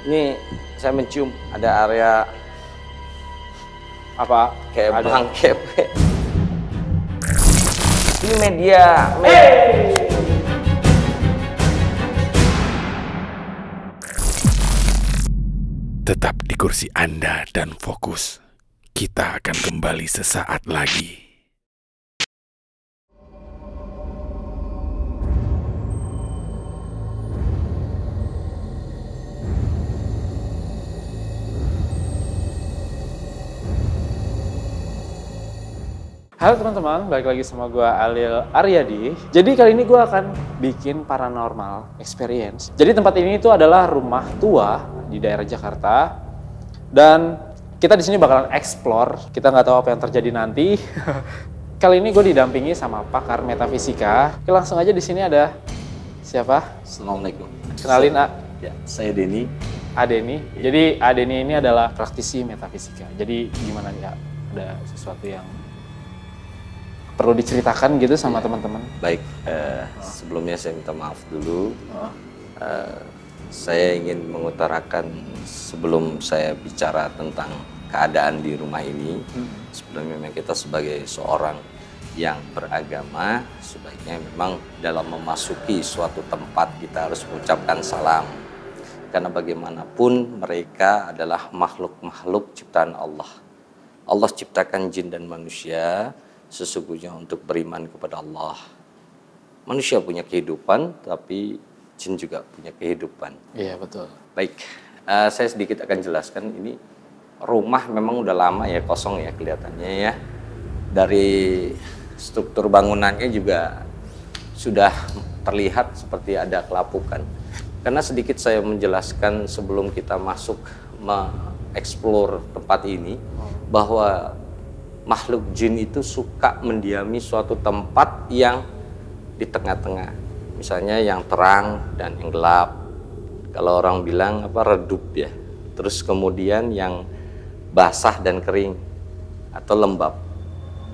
Ini saya mencium ada area apa? kayak Ada. bangkep. Ini media. Tetap di kursi Anda dan fokus. Kita akan kembali sesaat lagi. Halo teman-teman, balik lagi sama gue Alil Aryadi. Jadi kali ini gue akan bikin paranormal experience. Jadi tempat ini itu adalah rumah tua di daerah Jakarta. Dan kita di sini bakalan explore. Kita nggak tahu apa yang terjadi nanti. Kali ini gue didampingi sama pakar metafisika. Oke, langsung aja di sini ada siapa? Assalamualaikum. Kenalin A. Ya, saya Denny. Adeni. Jadi Adeni ini adalah praktisi metafisika. Jadi gimana nih, ada sesuatu yang perlu diceritakan gitu sama teman-teman? Baik, sebelumnya saya minta maaf dulu. Saya ingin mengutarakan sebelum saya bicara tentang keadaan di rumah ini. Sebelumnya memang kita sebagai seorang yang beragama, sebaiknya memang dalam memasuki suatu tempat kita harus mengucapkan salam. Karena bagaimanapun mereka adalah makhluk-makhluk ciptaan Allah. Allah ciptakan jin dan manusia sesungguhnya untuk beriman kepada Allah. Manusia punya kehidupan, tapi jin juga punya kehidupan. Iya, betul. Baik, saya sedikit akan jelaskan. Ini rumah memang udah lama ya kosong ya kelihatannya ya. Dari struktur bangunannya juga sudah terlihat seperti ada kelapukan. Karena sedikit saya menjelaskan sebelum kita masuk mengeksplor tempat ini, bahwa makhluk jin itu suka mendiami suatu tempat yang di tengah-tengah. Misalnya yang terang dan yang gelap. Kalau orang bilang redup ya. Terus kemudian yang basah dan kering atau lembab.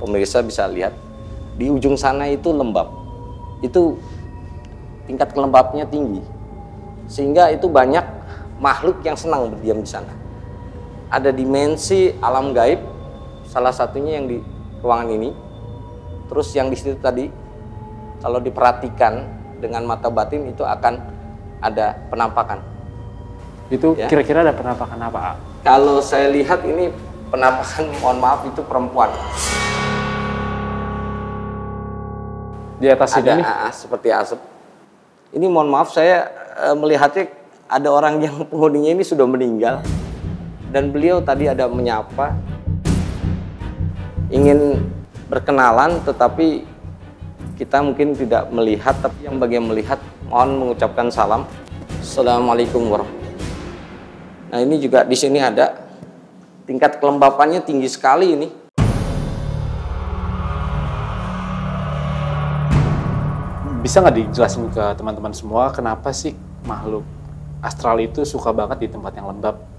Pemirsa bisa lihat di ujung sana itu lembab. Itu tingkat kelembabnya tinggi. Sehingga itu banyak makhluk yang senang berdiam di sana. Ada dimensi alam gaib, salah satunya yang di ruangan ini. Terus yang di situ tadi, kalau diperhatikan dengan mata batin itu akan ada penampakan. Itu Ya. kira-kira ada penampakan apa? Kalau saya lihat ini penampakan, mohon maaf, itu perempuan. Di atas Ada ini? seperti asap. Ini mohon maaf, saya melihatnya ada orang yang penghuninya ini sudah meninggal. Dan beliau tadi ada menyapa, ingin berkenalan, tetapi kita mungkin tidak melihat, tapi yang bagian melihat mohon mengucapkan salam. Assalamualaikum warahmatullahi wabarakatuh. Nah, ini juga di sini ada tingkat kelembapannya tinggi sekali ini. Bisa nggak dijelasin ke teman-teman semua kenapa sih makhluk astral itu suka banget di tempat yang lembab?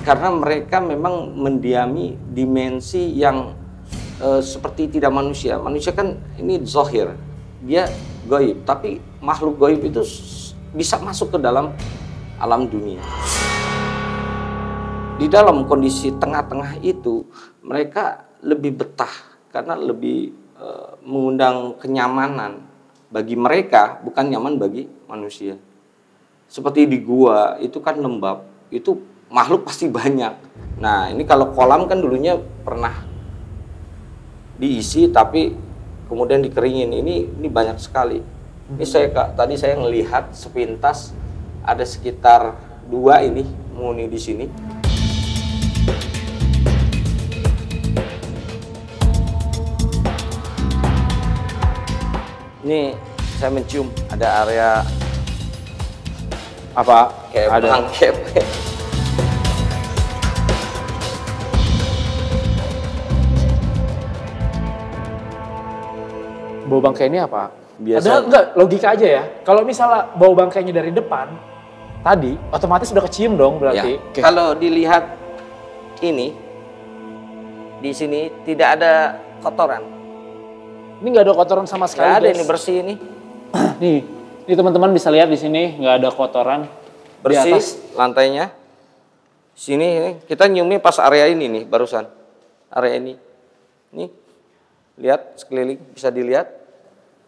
Karena mereka memang mendiami dimensi yang seperti tidak manusia. Manusia kan ini zahir, dia gaib. Tapi makhluk gaib itu bisa masuk ke dalam alam dunia. Di dalam kondisi tengah-tengah itu, mereka lebih betah karena lebih mengundang kenyamanan. Bagi mereka, bukan nyaman bagi manusia. Seperti di gua, itu kan lembab. Itu makhluk pasti banyak. Nah, ini kalau kolam kan dulunya pernah diisi tapi kemudian dikeringin. Ini banyak sekali. Ini tadi saya ngelihat sepintas ada sekitar 2 ini penghuni di sini. Ini saya mencium ada area Apa? kayak Ada. bangkep. Bau bangkai ini apa? Biasa. Ada enggak logika aja ya. Kalau misalnya bau bangkainya dari depan, tadi otomatis udah kecium dong berarti. Ya. Kalau dilihat ini di sini tidak ada kotoran. Ini nggak ada kotoran sama sekali. Nggak ada, guys. ini bersih ini. Nih teman-teman bisa lihat di sini nggak ada kotoran. bersih atas. lantainya. Sini kita nyiumnya pas area ini nih barusan. Area ini. Nih. Lihat sekeliling bisa dilihat.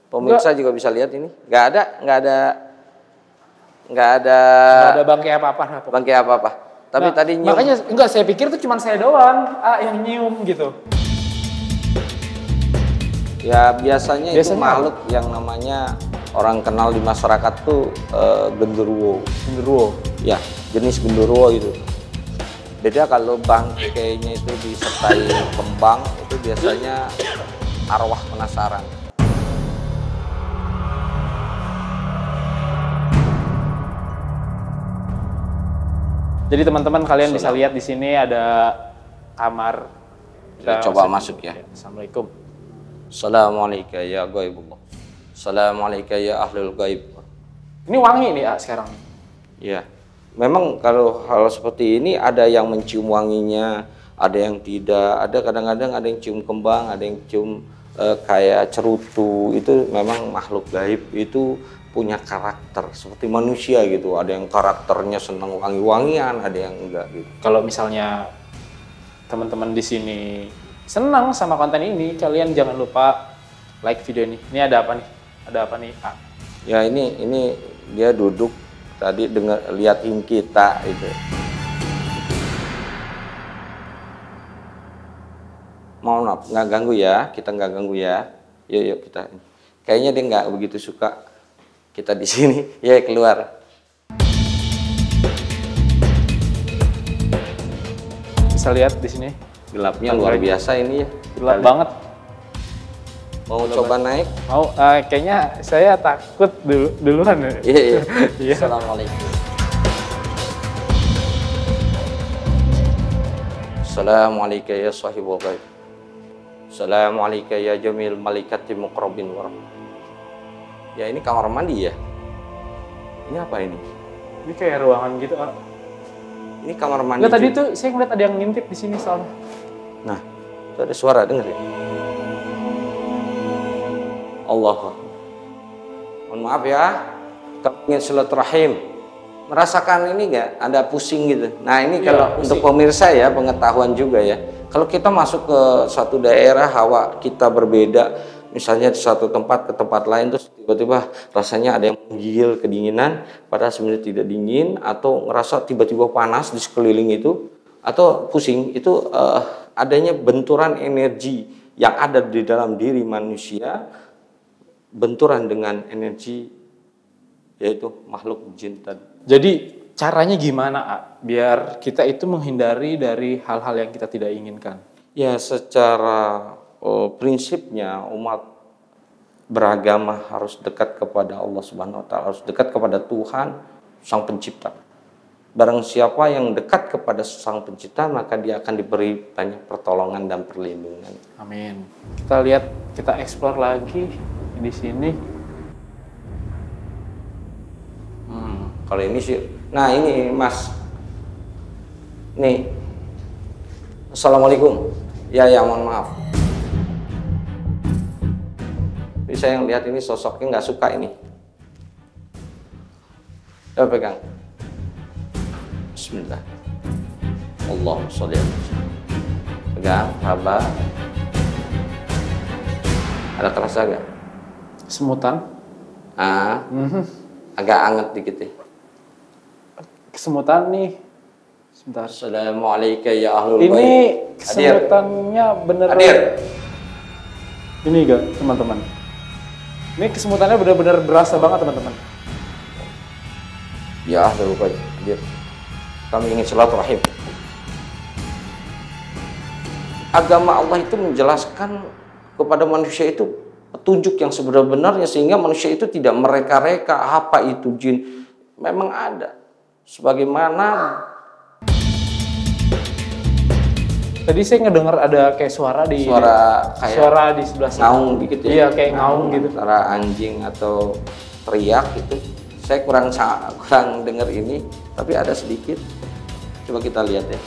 Pemirsa juga bisa lihat ini. Nggak ada bangkai apa-apa. bangkai apa-apa. Tapi tadi nyium. Makanya enggak, saya pikir itu cuma saya doang yang nyium gitu. Ya biasanya itu Biasanya makhluk yang namanya orang kenal di masyarakat tuh genderuwo. Genderuwo. Ya, jenis genderuwo itu. Beda kalau bangkainya itu disertai kembang, itu biasanya arwah penasaran. Jadi teman-teman kalian bisa lihat di sini ada kamar. Kita coba masuk ya. Assalamualaikum. Assalamualaikum ya ghaibullah. Assalamualaikum ya ahlul ghaib. Ini wangi nih sekarang. Ya. Memang kalau hal seperti ini ada yang mencium wanginya, ada yang tidak, ada kadang-kadang ada yang cium kembang, ada yang cium kayak cerutu. Itu memang makhluk gaib, itu punya karakter seperti manusia gitu. Ada yang karakternya senang wangi-wangian, ada yang enggak gitu. Kalau misalnya teman-teman di sini senang sama konten ini, kalian jangan lupa like video ini. Ini ada apa nih? Ada apa nih? Ya ini dia duduk tadi dengar liatin kita itu. Mohon maaf, nggak ganggu ya, kita nggak ganggu ya. Yuk kita. Kayaknya dia nggak begitu suka kita di sini. Ya keluar. Bisa lihat di sini. Gelapnya luar biasa ini ya. Gelap banget. Mau coba naik? Mau? Kayaknya saya takut duluan. Iya. Iya. Assalamualaikum. Assalamualaikum ya sahibul ghaib. Assalamualaikum ya jamil malaikati muqrabin wa rahmah. Ya ini kamar mandi ya. Ini apa ini? Ini kayak ruangan gitu. Ini kamar mandi. Enggak, tadi tuh saya ngeliat ada yang ngintip di sini soalnya. Nah, itu ada suara, dengar ya? Allah. Mohon maaf ya, kami ingin silaturahim. Merasakan ini enggak? Ada pusing gitu. Nah ini Iya, kalau pusing. untuk pemirsa ya, pengetahuan juga ya. Kalau kita masuk ke suatu daerah, hawa kita berbeda. Misalnya di satu tempat ke tempat lain, terus tiba-tiba rasanya ada yang menggigil, kedinginan. Padahal sebenarnya tidak dingin. Atau ngerasa tiba-tiba panas di sekeliling itu. Atau pusing, itu adanya benturan energi yang ada di dalam diri manusia. Benturan dengan energi yaitu makhluk jin tadi. Jadi caranya gimana, biar kita itu menghindari dari hal-hal yang kita tidak inginkan? Ya secara prinsipnya umat beragama harus dekat kepada Allah Subhanahu wa taala, harus dekat kepada Tuhan Sang Pencipta. Barang siapa yang dekat kepada Sang Pencipta, maka dia akan diberi banyak pertolongan dan perlindungan. Amin. Kita lihat, kita explore lagi di sini. Kalau ini sih, nah ini Mas, nih, Assalamualaikum. Ya mohon maaf. Tapi saya yang lihat ini sosoknya nggak suka ini. Coba pegang. Bismillah. Allah sholli alaihi wasallam. Pegang, sabar. Ada terasa gak? Kesemutan. Agak anget dikit ya. Kesemutan nih. Sebentar. Assalamualaikum ya ahlul Ini bait. kesemutannya bener. Hadir. Ini enggak, teman-teman. Ini kesemutannya benar-benar berasa banget, teman-teman. Ya ahlul bait. Hadir. Kami ingin silaturahim. Agama Allah itu menjelaskan kepada manusia itu petunjuk yang sebenar-benarnya, sehingga manusia itu tidak mereka-reka apa itu jin. Memang ada. Sebagaimana tadi saya ngedengar ada kayak suara di kayak di sebelah sini. ngaung dikit ya. Iya, kayak ngaung gitu. Antara anjing atau teriak gitu. Saya kurang dengar ini, tapi ada sedikit. Coba kita lihat ya.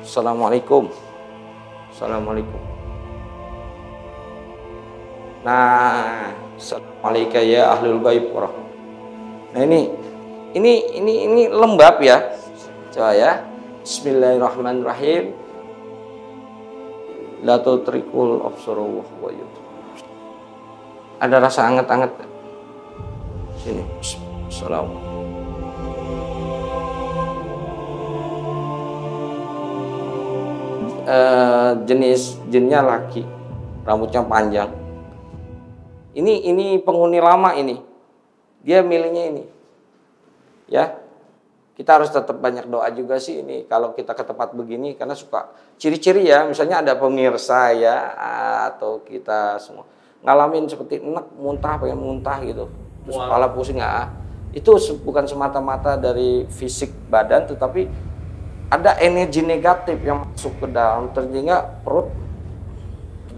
Assalamualaikum. Assalamualaikum. Nah, assalamualaikum ya ahlul ghaib warahmatullahi. Nah ini lembab ya. Coba ya. Bismillahirrahmanirrahim. La tutrikul absaru wa yubsir. Ada rasa anget-anget. Sini. Assalamualaikum. Jenis jinnya laki, rambutnya panjang. Ini penghuni lama ini. Dia milihnya ini. Ya. Kita harus tetap banyak doa juga sih ini kalau kita ke tempat begini karena suka ciri-ciri ya, misalnya ada pemirsa ya atau kita semua ngalamin seperti enek, muntah, pengen muntah gitu. Terus kepala pusing itu bukan semata-mata dari fisik badan tetapi ada energi negatif yang masuk ke dalam sehingga perut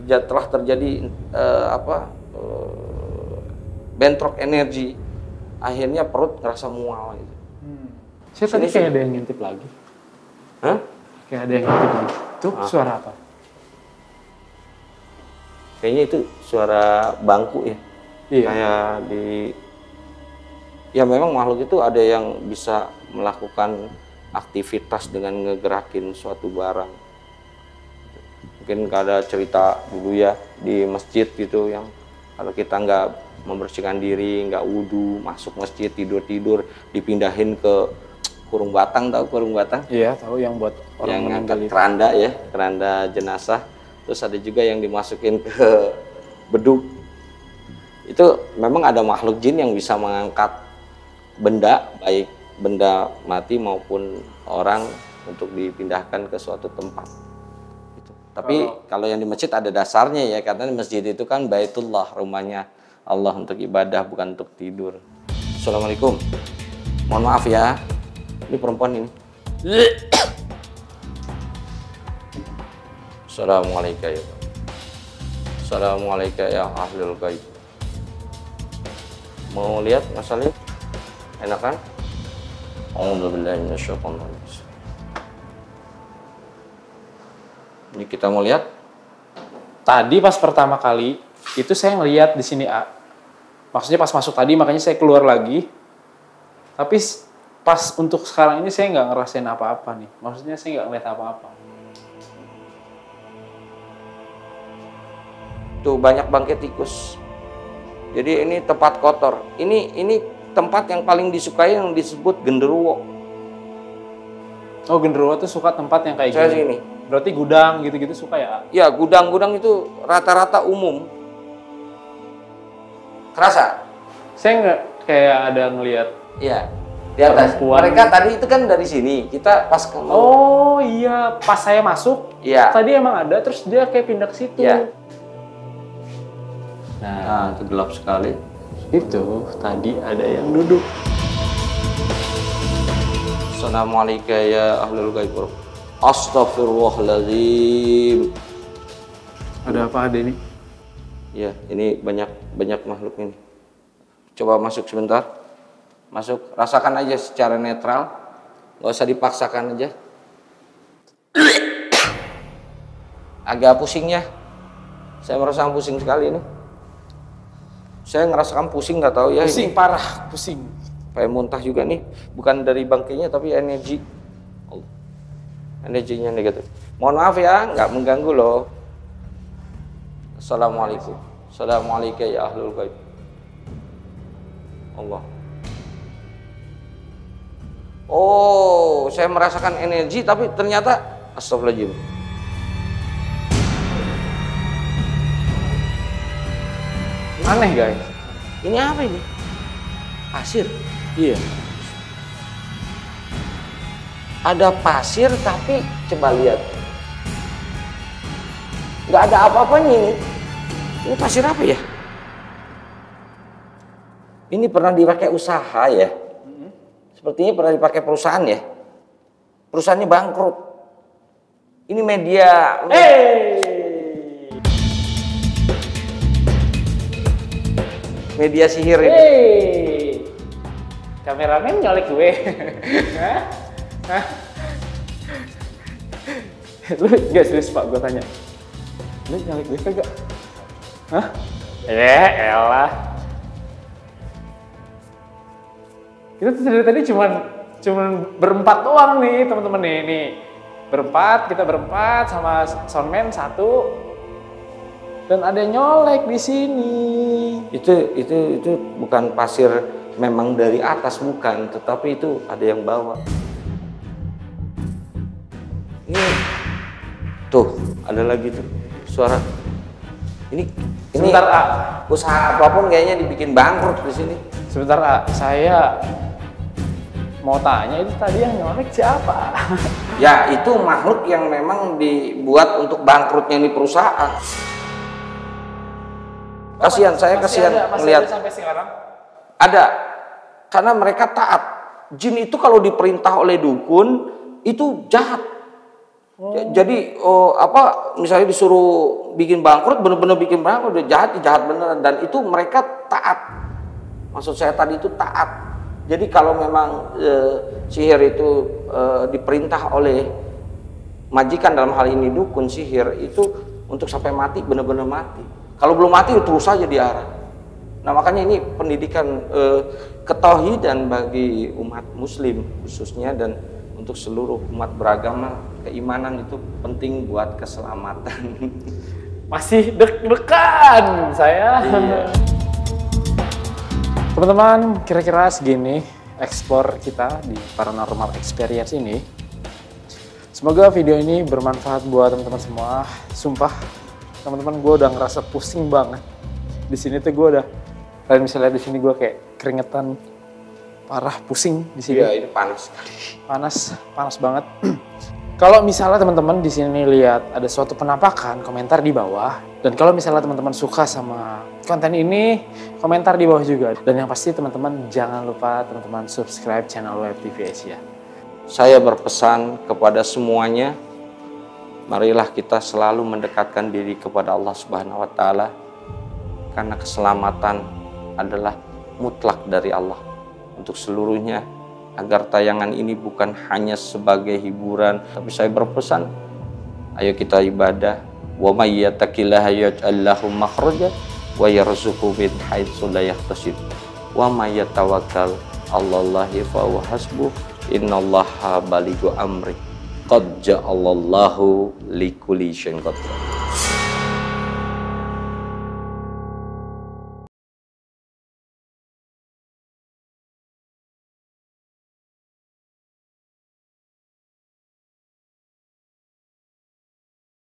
telah terjadi bentrok energi, akhirnya perut ngerasa mual gitu. Saya tadi kayak ada yang ngintip lagi. Hah? Kayak ada yang ngintip lagi. Tuh suara apa? Kayaknya itu suara bangku ya. Iya. Kayak ya memang makhluk itu ada yang bisa melakukan aktivitas dengan ngegerakin suatu barang. Mungkin ada cerita dulu ya di masjid gitu yang kalau kita nggak membersihkan diri, nggak wudhu, masuk masjid tidur dipindahin ke kurung batang, tahu kurung batang? Iya, tahu yang buat orang yang meninggal ngangkat itu. keranda ya, keranda jenazah. Terus ada juga yang dimasukin ke beduk. Itu memang ada makhluk jin yang bisa mengangkat benda, baik benda mati maupun orang untuk dipindahkan ke suatu tempat. Gitu. Tapi kalau yang di masjid ada dasarnya ya, karena masjid itu kan Baitullah, rumahnya Allah untuk ibadah bukan untuk tidur. Assalamualaikum. Mohon maaf ya. Ini perempuan ini. Assalamualaikum ya. Assalamualaikum ya ahlul ghaib. Mau lihat Mas Salim? Enak kan? Alhamdulillah minasyaitonir rajim. Ini kita mau lihat. Tadi pas pertama kali itu saya ngelihat di sini maksudnya pas masuk tadi makanya saya keluar lagi. Tapi pas untuk sekarang ini saya nggak ngerasain apa-apa nih. Maksudnya saya nggak ngeliat apa-apa. Tuh banyak bangkai tikus. Jadi ini tempat kotor. Ini tempat yang paling disukai yang disebut genderuwo. Oh, genderuwo tuh suka tempat yang kayak Saya gini. sini. Berarti gudang gitu-gitu suka ya? Ya gudang-gudang itu rata-rata umum. Kerasa? Saya nggak kayak ada ngelihat. Iya. Di atas. Perempuan. Mereka tadi itu kan dari sini. Kita pas ke Oh iya, pas saya masuk, iya. tadi emang ada, terus dia kayak pindah ke situ. Iya. Nah, itu gelap sekali. itu tadi ada yang duduk. Assalamualaikum ya ahlul ghaib. Astaghfirullahaladzim. Ada apa ada ini? Ya, ini banyak makhluk ini. Coba masuk sebentar. Masuk, rasakan aja secara netral. Nggak usah dipaksakan aja. Agak pusing ya. Saya merasakan pusing sekali ini. Saya ngerasakan pusing, nggak tahu ya. Pusing ini. parah, pusing. Kayak muntah juga nih. Bukan dari bangkainya tapi energi. Energinya negatif. Mohon maaf ya, nggak mengganggu loh. Assalamualaikum. Assalamualaikum ya ahlul ghaib. Allah. Oh, saya merasakan energi tapi ternyata astagfirullahaladzim. Aneh guys. Ini apa ini? Pasir. Iya. Ada pasir tapi coba lihat. Nggak ada apa-apanya ini. Ini pasir apa ya? Ini pernah dipakai usaha ya? Sepertinya pernah dipakai perusahaan ya? Perusahaannya bangkrut. Ini media. Media sihir ini. Kameramen nyolek gue. Hah? Lu gak serius Pak, gue tanya. Lu nyolek gue kagak? Hah? Elah. Kita tuh dari tadi cuman berempat doang nih teman-teman nih. Berempat, kita berempat sama soundman satu. Dan ada yang nyolek di sini. Itu bukan pasir memang dari atas, bukan, tetapi itu ada yang bawa. Ini tuh, ada lagi tuh suara. Ini Sebentar, A. Usaha apapun kayaknya dibikin bangkrut di sini. Sebentar, A. Saya mau tanya, itu tadi yang nyolek siapa? Ya, itu makhluk yang memang dibuat untuk bangkrutnya ini perusahaan. Kasihan, saya kasihan melihat. Sampai sekarang? Ada, karena mereka taat. Jin itu kalau diperintah oleh dukun itu jahat. Jadi misalnya disuruh bikin bangkrut, bener-bener bikin bangkrut, udah jahat beneran, dan itu mereka taat. Maksud saya tadi itu taat. Jadi kalau memang sihir itu diperintah oleh majikan, dalam hal ini dukun sihir, itu untuk sampai mati, bener-bener mati. Kalau belum mati terus saja diarah. Nah makanya ini pendidikan ketauhidan bagi umat muslim khususnya, dan untuk seluruh umat beragama, keimanan itu penting buat keselamatan. Masih deg-degan saya. Iya. Teman-teman, kira-kira segini explore kita di Paranormal Experience ini. Semoga video ini bermanfaat buat teman-teman semua. Sumpah, teman-teman, gue udah ngerasa pusing banget. Di sini tuh gue udah, kalian bisa lihat di sini gue kayak keringetan parah, pusing di sini. Iya, ini panas. Panas banget. Kalau misalnya teman-teman di sini lihat ada suatu penampakan, komentar di bawah. Dan kalau misalnya teman-teman suka sama konten ini, komentar di bawah juga. Dan yang pasti teman-teman jangan lupa teman-teman subscribe channel Web TV Asia. Saya berpesan kepada semuanya, marilah kita selalu mendekatkan diri kepada Allah Subhanahu wa taala, karena keselamatan adalah mutlak dari Allah untuk seluruhnya, agar tayangan ini bukan hanya sebagai hiburan, tapi saya berpesan, ayo kita ibadah. Wa may yattaqillaha yaj'al lahu makhraja wa yarzuqhu min haitsu la yahtasib. Wa may yatawakkal 'alallahi fa huwa hasbuh. Innallaha balighu amri. Qad ja'alallahu likulli syai'in qadir.